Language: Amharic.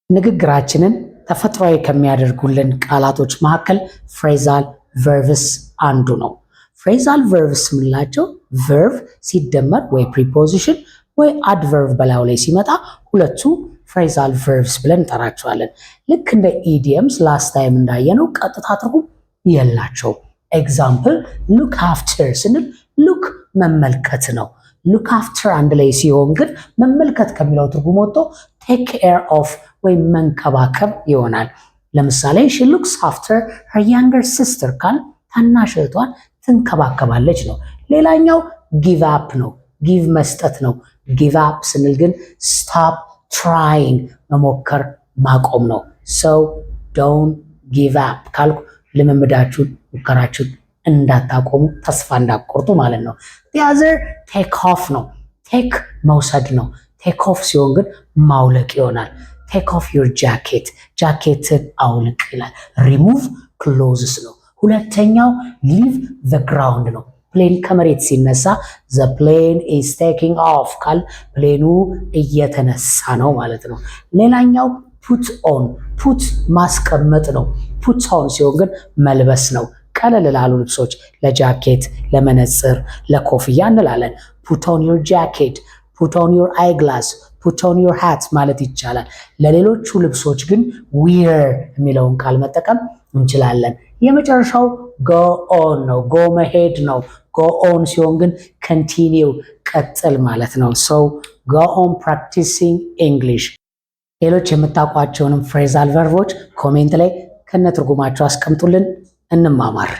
ንግግራችንን ተፈጥሯዊ ከሚያደርጉልን ቃላቶች መካከል ፍሬዛል ቨርብስ አንዱ ነው። ፍሬዛል ቨርብስ የምንላቸው ቨርብ ሲደመር ወይ ፕሪፖዚሽን ወይ አድቨርብ በላዩ ላይ ሲመጣ ሁለቱ ፍሬዛል ቨርብስ ብለን እንጠራቸዋለን። ልክ እንደ ኢዲየምስ ላስት ታይም እንዳየነው ቀጥታ ትርጉም የላቸው። ኤግዛምፕል ሉክ አፍተር ስንል ሉክ መመልከት ነው። ሉክ አፍተር አንድ ላይ ሲሆን ግን መመልከት ከሚለው ትርጉም ወጥቶ ቴክ ኬር ኦፍ ወይም መንከባከብ ይሆናል። ለምሳሌ she looks after her younger sister ካል ታናሽ እህቷን ትንከባከባለች ነው። ሌላኛው ጊቭ አፕ ነው። ጊቭ መስጠት ነው። ጊቭ አፕ ስንል ግን ስቶፕ ትራይንግ መሞከር ማቆም ነው። so don't give up ካልኩ ልምምዳችሁን ሙከራችሁን እንዳታቆሙ ተስፋ እንዳትቆርጡ ማለት ነው። the other take off ነው። ቴክ መውሰድ ነው። ቴክ ኦፍ ሲሆን ግን ማውለቅ ይሆናል። ቴክ ኦፍ ዩር ጃኬት ጃኬትን አውልቅ ይላል። ሪሙቭ ክሎዝስ ነው። ሁለተኛው ሊቭ ዘ ግራውንድ ነው። ፕሌን ከመሬት ሲነሳ ዘ ፕሌን ኢዝ ቴኪንግ ኦፍ ካል ፕሌኑ እየተነሳ ነው ማለት ነው። ሌላኛው ፑት ኦን ፑት ማስቀመጥ ነው። ፑት ኦን ሲሆን ግን መልበስ ነው። ቀለል ላሉ ልብሶች ለጃኬት፣ ለመነጽር፣ ለኮፍያ እንላለን። ፑት ኦን ዩር ጃኬት፣ ፑት ኦን ዩር አይ ግላስ፣ ፑት ኦን ዩር ሃት ማለት ይቻላል። ለሌሎቹ ልብሶች ግን ዊር የሚለውን ቃል መጠቀም እንችላለን። የመጨረሻው ጎ ኦን ነው። ጎ መሄድ ነው። ጎ ኦን ሲሆን ግን ኮንቲኒው ቀጥል ማለት ነው። ሶ ጎ ኦን ፕራክቲሲንግ ኢንግሊሽ። ሌሎች የምታውቋቸውንም ፍሬዛል ቨርቦች ኮሜንት ላይ ከነትርጉማቸው አስቀምጡልን፣ እንማማር።